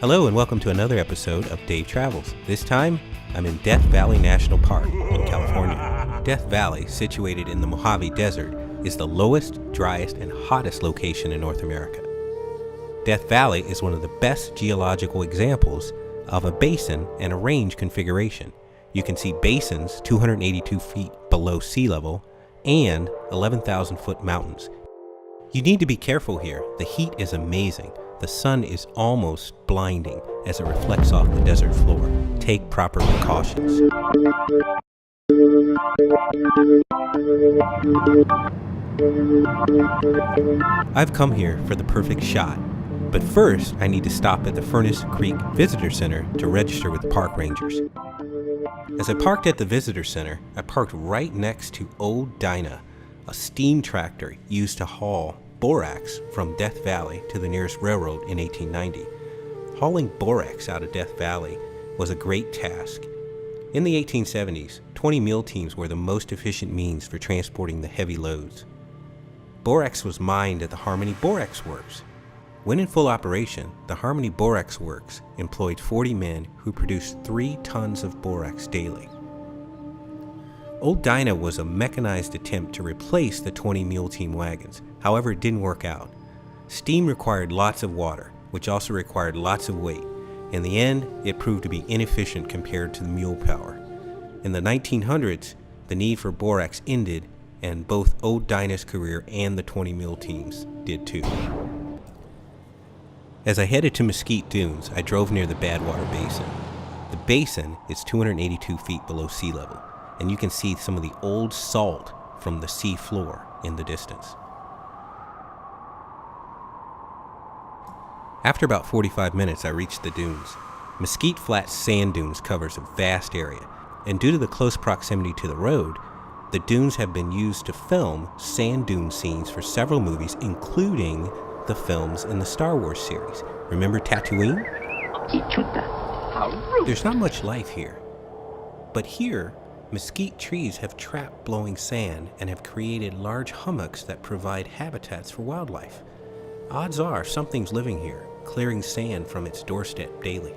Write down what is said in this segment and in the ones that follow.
Hello and welcome to another episode of Dave Travels. This time, I'm in Death Valley National Park in California. Death Valley, situated in the Mojave Desert, is the lowest, driest, and hottest location in North America. Death Valley is one of the best geological examples of a basin and a range configuration. You can see basins 282 feet below sea level and 11,000-foot mountains. You need to be careful here. The heat is amazing. The sun is almost blinding as it reflects off the desert floor. Take proper precautions. I've come here for the perfect shot, but first I need to stop at the Furnace Creek Visitor Center to register with park rangers. As I parked at the Visitor Center, I parked right next to Old Dinah, a steam tractor used to haul borax from Death Valley to the nearest railroad in 1890. Hauling borax out of Death Valley was a great task. In the 1870s, 20 mule teams were the most efficient means for transporting the heavy loads. Borax was mined at the Harmony Borax Works. When in full operation, the Harmony Borax Works employed 40 men who produced 3 tons of borax daily. Old Dinah was a mechanized attempt to replace the 20 mule team wagons. However, it didn't work out. Steam required lots of water, which also required lots of weight. In the end, it proved to be inefficient compared to the mule power. In the 1900s, the need for borax ended, and both Old Dinah's career and the 20 mule teams did too. As I headed to Mesquite Dunes, I drove near the Badwater Basin. The basin is 282 feet below sea level, and you can see some of the old salt from the sea floor in the distance. After about 45 minutes, I reached the dunes. Mesquite Flats sand dunes covers a vast area, and due to the close proximity to the road, the dunes have been used to film sand dune scenes for several movies, including the films in the Star Wars series. Remember Tatooine? There's not much life here, but here, mesquite trees have trapped blowing sand and have created large hummocks that provide habitats for wildlife. Odds are something's living here, clearing sand from its doorstep daily.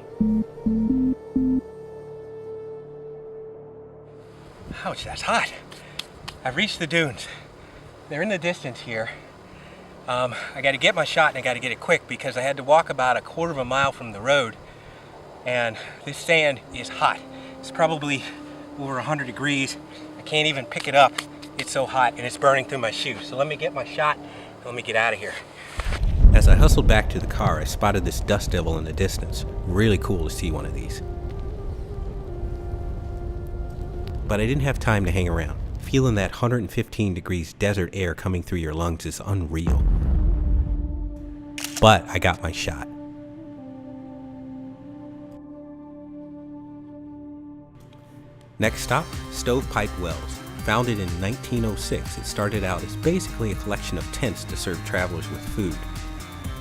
Ouch, that's hot. I've reached the dunes. They're in the distance here. I got to get my shot, and I got to get it quick because I had to walk about a quarter of a mile from the road, and this sand is hot. It's probably over 100 degrees. I can't even pick it up. It's so hot, and it's burning through my shoes. So let me get my shot, and let me get out of here. As I hustled back to the car, I spotted this dust devil in the distance. Really cool to see one of these. But I didn't have time to hang around. Feeling that 115 degrees desert air coming through your lungs is unreal. But I got my shot. Next stop, Stovepipe Wells. Founded in 1906, it started out as basically a collection of tents to serve travelers with food.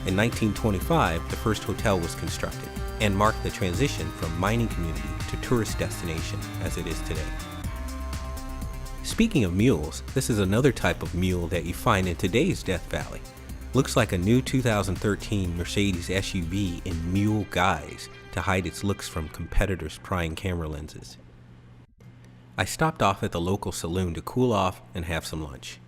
In 1925, the first hotel was constructed and marked the transition from mining community to tourist destination as it is today. Speaking of mules, this is another type of mule that you find in today's Death Valley. Looks like a new 2013 Mercedes SUV in mule guise to hide its looks from competitors' prying camera lenses. I stopped off at the local saloon to cool off and have some lunch.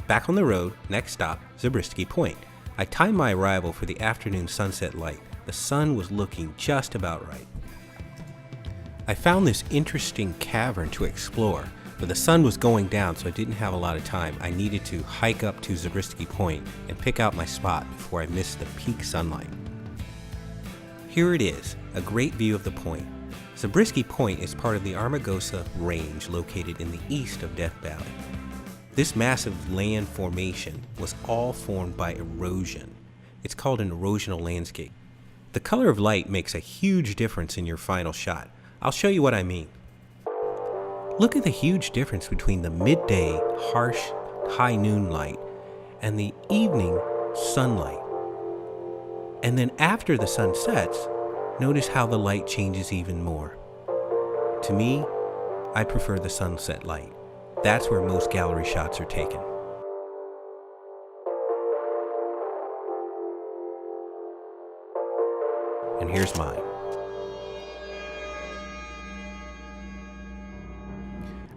Back on the road, next stop, Zabriskie Point. I timed my arrival for the afternoon sunset light. The sun was looking just about right. I found this interesting cavern to explore, but the sun was going down, so I didn't have a lot of time. I needed to hike up to Zabriskie Point and pick out my spot before I missed the peak sunlight. Here it is, a great view of the point. Zabriskie Point is part of the Armagosa Range located in the east of Death Valley. This massive land formation was all formed by erosion. It's called an erosional landscape. The color of light makes a huge difference in your final shot. I'll show you what I mean. Look at the huge difference between the midday, harsh, high noon light and the evening sunlight. And then after the sun sets, notice how the light changes even more. To me, I prefer the sunset light. That's where most gallery shots are taken. and here's mine.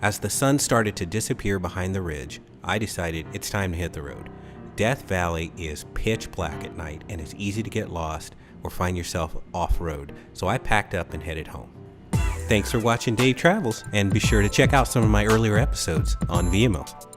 As the sun started to disappear behind the ridge, I decided it's time to hit the road. Death Valley is pitch black at night and it's easy to get lost or find yourself off-road, so I packed up and headed home. Thanks for watching Dave Travels, and be sure to check out some of my earlier episodes on VMO.